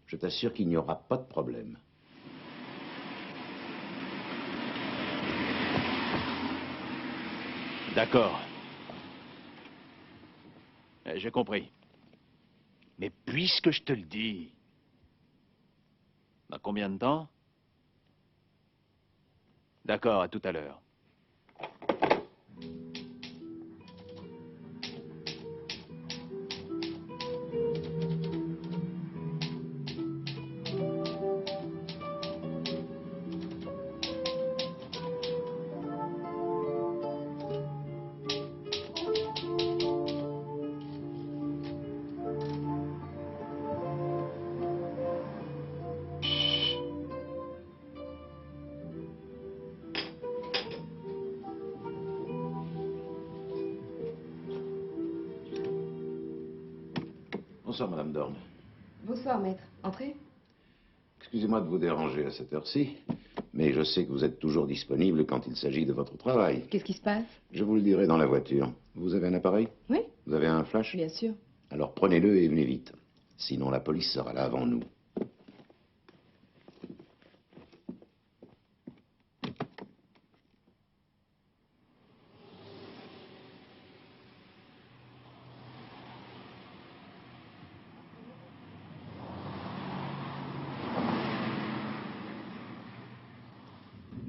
Je t'assure qu'il n'y aura pas de problème. D'accord. J'ai compris. Mais puisque je te le dis... Dans combien de temps? D'accord, à tout à l'heure. Bonsoir, Madame Dorn. Bonsoir, maître. Entrez. Excusez-moi de vous déranger à cette heure-ci, mais je sais que vous êtes toujours disponible quand il s'agit de votre travail. Qu'est-ce qui se passe? Je vous le dirai dans la voiture. Vous avez un appareil? Oui. Vous avez un flash? Bien sûr. Alors prenez-le et venez vite. Sinon la police sera là avant nous.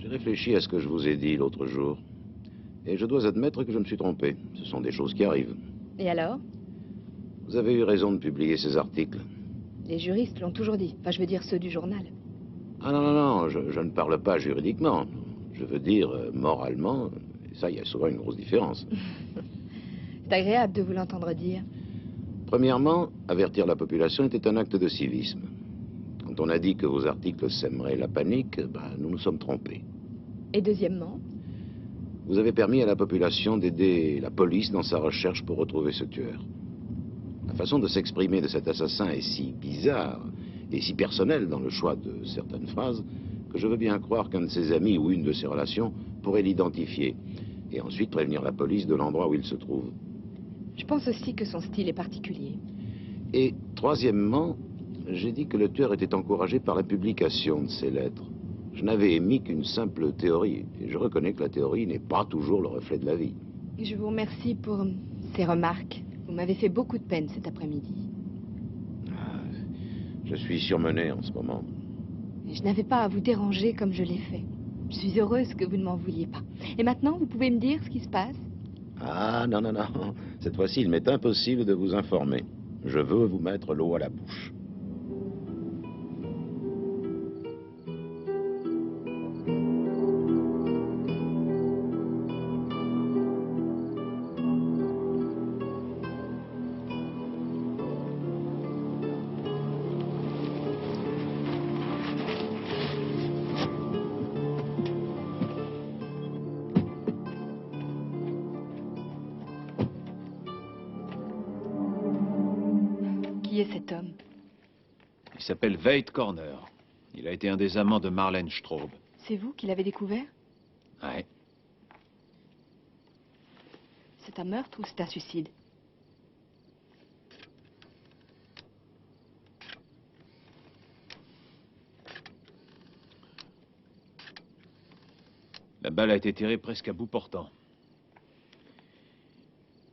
J'ai réfléchi à ce que je vous ai dit l'autre jour. Et je dois admettre que je me suis trompé. Ce sont des choses qui arrivent. Et alors? Vous avez eu raison de publier ces articles. Les juristes l'ont toujours dit. Enfin, je veux dire ceux du journal. Ah non, non, non, je ne parle pas juridiquement. Je veux dire moralement. Et ça, il y a souvent une grosse différence. C'est agréable de vous l'entendre dire. Premièrement, avertir la population était un acte de civisme. Quand on a dit que vos articles sèmeraient la panique, ben, nous nous sommes trompés. Et deuxièmement? Vous avez permis à la population d'aider la police dans sa recherche pour retrouver ce tueur. La façon de s'exprimer de cet assassin est si bizarre et si personnelle dans le choix de certaines phrases que je veux bien croire qu'un de ses amis ou une de ses relations pourrait l'identifier et ensuite prévenir la police de l'endroit où il se trouve. Je pense aussi que son style est particulier. Et troisièmement, j'ai dit que le tueur était encouragé par la publication de ces lettres. Je n'avais émis qu'une simple théorie, et je reconnais que la théorie n'est pas toujours le reflet de la vie. Je vous remercie pour ces remarques. Vous m'avez fait beaucoup de peine cet après-midi. Je suis surmené en ce moment. Et je n'avais pas à vous déranger comme je l'ai fait. Je suis heureuse que vous ne m'en vouliez pas. Et maintenant, vous pouvez me dire ce qui se passe? Ah, non, non, non. Cette fois-ci, il m'est impossible de vous informer. Je veux vous mettre l'eau à la bouche. Qui est cet homme? Il s'appelle Veit Corner. Il a été un des amants de Marlène Straub. C'est vous qui l'avez découvert? Ouais. C'est un meurtre ou c'est un suicide? La balle a été tirée presque à bout portant.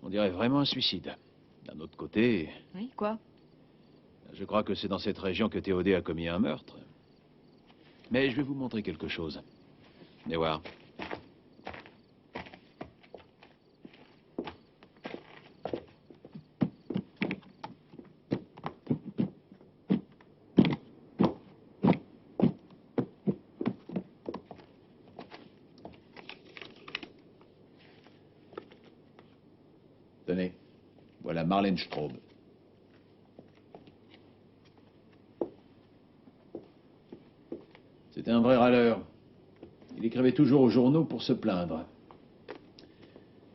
On dirait vraiment un suicide. D'un autre côté... Oui, quoi? Je crois que c'est dans cette région que Théodée a commis un meurtre. Mais je vais vous montrer quelque chose. Venez voir. Tenez, voilà Marlène Straub. C'était un vrai râleur. Il écrivait toujours aux journaux pour se plaindre.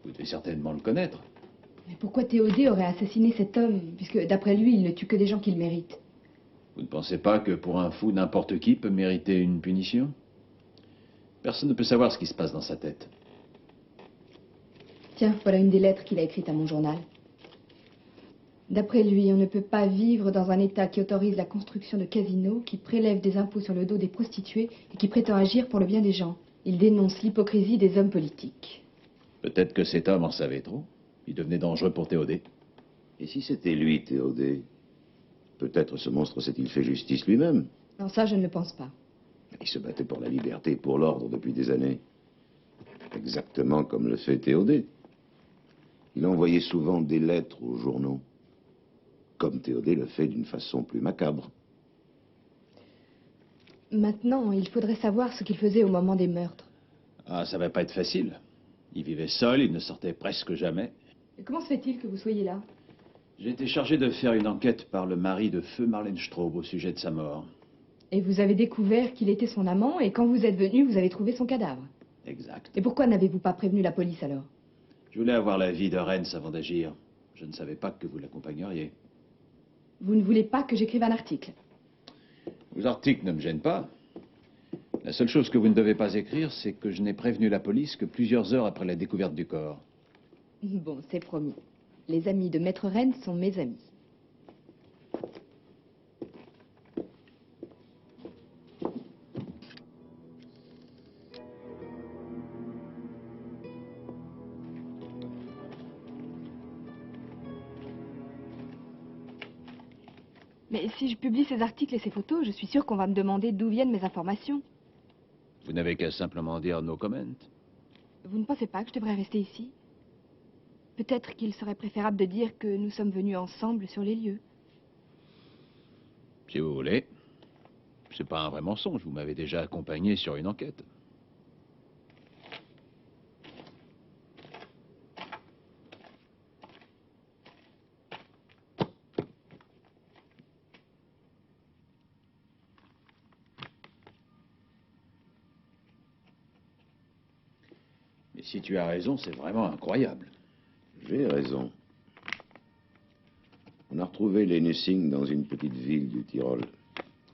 Vous devez certainement le connaître. Mais pourquoi Théodée aurait assassiné cet homme, puisque d'après lui, il ne tue que des gens qu'il mérite? Vous ne pensez pas que pour un fou, n'importe qui peut mériter une punition? Personne ne peut savoir ce qui se passe dans sa tête. Tiens, voilà une des lettres qu'il a écrites à mon journal. D'après lui, on ne peut pas vivre dans un État qui autorise la construction de casinos, qui prélève des impôts sur le dos des prostituées et qui prétend agir pour le bien des gens. Il dénonce l'hypocrisie des hommes politiques. Peut-être que cet homme en savait trop. Il devenait dangereux pour Théodée. Et si c'était lui, Théodée? Peut-être ce monstre s'est-il fait justice lui-même. Non, ça, je ne le pense pas. Il se battait pour la liberté, pour l'ordre depuis des années. Exactement comme le fait Théodée. Il envoyait souvent des lettres aux journaux. Comme Théodée le fait d'une façon plus macabre. Maintenant, il faudrait savoir ce qu'il faisait au moment des meurtres. Ah, ça va pas être facile. Il vivait seul, il ne sortait presque jamais. Et comment se fait-il que vous soyez là? J'ai été chargé de faire une enquête par le mari de feu Marlène Straub au sujet de sa mort. Et vous avez découvert qu'il était son amant, et quand vous êtes venu, vous avez trouvé son cadavre. Exact. Et pourquoi n'avez-vous pas prévenu la police alors? Je voulais avoir l'avis de Rennes avant d'agir. Je ne savais pas que vous l'accompagneriez. Vous ne voulez pas que j'écrive un article? Vos articles ne me gênent pas. La seule chose que vous ne devez pas écrire, c'est que je n'ai prévenu la police que plusieurs heures après la découverte du corps. Bon, c'est promis. Les amis de Maître Rennes sont mes amis. Mais si je publie ces articles et ces photos, je suis sûre qu'on va me demander d'où viennent mes informations. Vous n'avez qu'à simplement dire no comment. Vous ne pensez pas que je devrais rester ici? Peut-être qu'il serait préférable de dire que nous sommes venus ensemble sur les lieux. Si vous voulez. C'est pas un vrai mensonge, vous m'avez déjà accompagné sur une enquête. Mais si tu as raison, c'est vraiment incroyable. J'ai raison. On a retrouvé les Nussing dans une petite ville du Tyrol.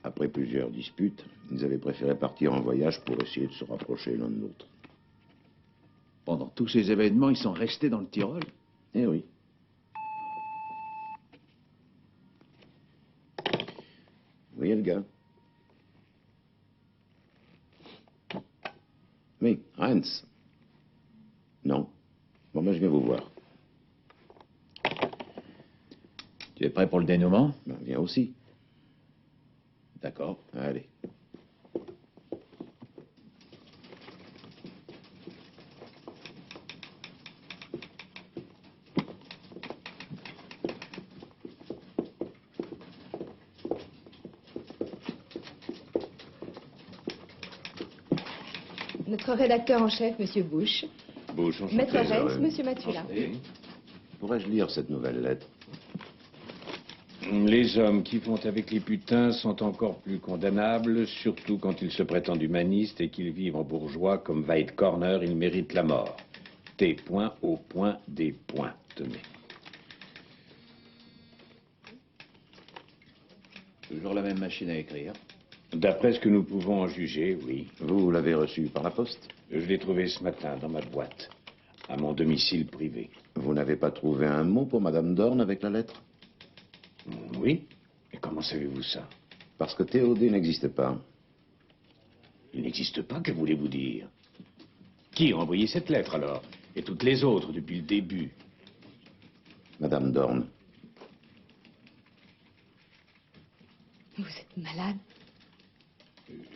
Après plusieurs disputes, ils avaient préféré partir en voyage pour essayer de se rapprocher l'un de l'autre. Pendant tous ces événements, ils sont restés dans le Tyrol? Eh oui. Vous voyez le gars? Oui, Rennes. Non. Bon, ben, je viens vous voir. Tu es prêt pour le dénouement? Ben, viens aussi. D'accord. Allez. Notre rédacteur en chef, Monsieur Bush. Bush, enchanté. Maître Rennes, Monsieur Matula. Pourrais-je lire cette nouvelle lettre? Les hommes qui vont avec les putains sont encore plus condamnables, surtout quand ils se prétendent humanistes et qu'ils vivent en bourgeois comme White Corner, ils méritent la mort. T. Au point des points. Tenez. Toujours la même machine à écrire. D'après ce que nous pouvons en juger, oui. Vous l'avez reçu par la poste? Je l'ai trouvé ce matin dans ma boîte, à mon domicile privé. Vous n'avez pas trouvé un mot pour Madame Dorn avec la lettre? Oui. Et comment savez-vous ça? Parce que Théodée n'existe pas. Il n'existe pas, que voulez-vous dire? Qui a envoyé cette lettre alors? Et toutes les autres depuis le début? Madame Dorn. Vous êtes malade?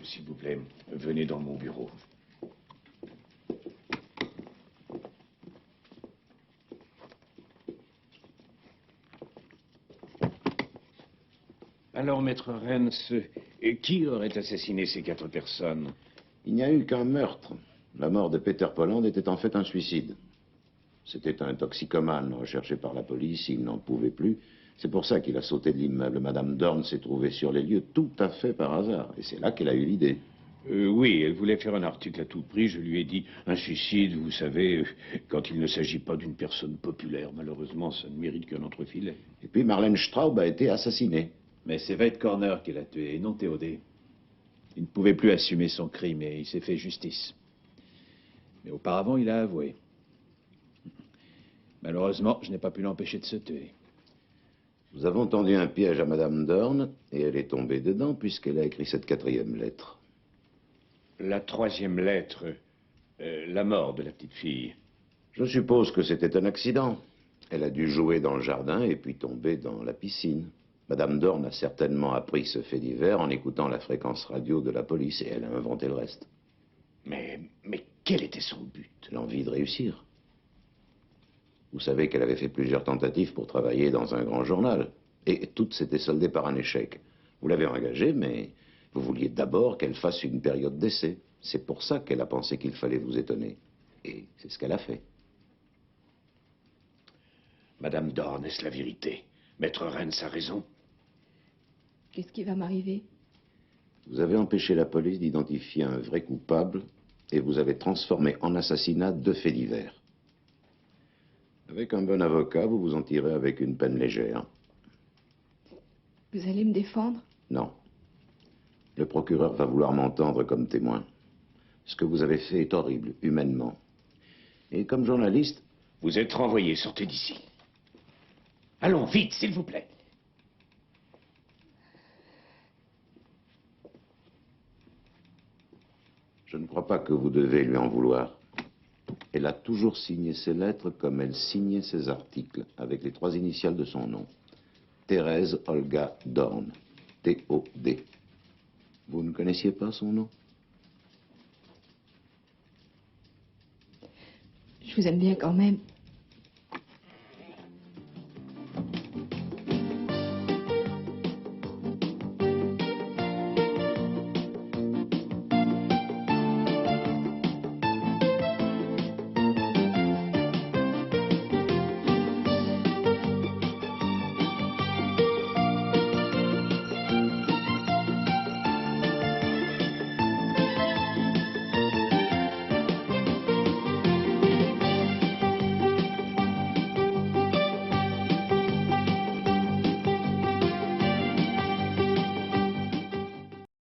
S'il vous plaît, venez dans mon bureau. Alors, maître Rennes, qui aurait assassiné ces 4 personnes? Il n'y a eu qu'un meurtre. La mort de Peter Polland était en fait un suicide. C'était un toxicomane recherché par la police, il n'en pouvait plus. C'est pour ça qu'il a sauté de l'immeuble. Madame Dorn s'est trouvée sur les lieux tout à fait par hasard. Et c'est là qu'elle a eu l'idée. Oui, elle voulait faire un article à tout prix. Je lui ai dit, un suicide, vous savez, quand il ne s'agit pas d'une personne populaire, malheureusement, ça ne mérite qu'un entrefilet. Et puis Marlène Straub a été assassinée. Mais c'est White Corner qui l'a tué, et non Théodée. Il ne pouvait plus assumer son crime et il s'est fait justice. Mais auparavant, il a avoué. Malheureusement, je n'ai pas pu l'empêcher de se tuer. Nous avons tendu un piège à Madame Dorn et elle est tombée dedans puisqu'elle a écrit cette 4e lettre. La 3e lettre, la mort de la petite fille. Je suppose que c'était un accident. Elle a dû jouer dans le jardin et puis tomber dans la piscine. Madame Dorn a certainement appris ce fait divers en écoutant la fréquence radio de la police et elle a inventé le reste. Mais quel était son but? L'envie de réussir. Vous savez qu'elle avait fait plusieurs tentatives pour travailler dans un grand journal. Et toutes s'étaient soldées par un échec. Vous l'avez engagée, mais vous vouliez d'abord qu'elle fasse une période d'essai. C'est pour ça qu'elle a pensé qu'il fallait vous étonner. Et c'est ce qu'elle a fait. Madame Dorn, est-ce la vérité? Maître Rennes a raison? Qu'est-ce qui va m'arriver? Vous avez empêché la police d'identifier un vrai coupable et vous avez transformé en assassinat 2 faits divers. Avec un bon avocat, vous vous en tirez avec une peine légère. Vous allez me défendre? Non. Le procureur va vouloir m'entendre comme témoin. Ce que vous avez fait est horrible, humainement. Et comme journaliste... Vous êtes renvoyé, sortez d'ici. Allons, vite, s'il vous plaît. Je ne crois pas que vous devez lui en vouloir. Elle a toujours signé ses lettres comme elle signait ses articles, avec les 3 initiales de son nom. Thérèse Olga Dorn. T-O-D. Vous ne connaissiez pas son nom? Je vous aime bien quand même.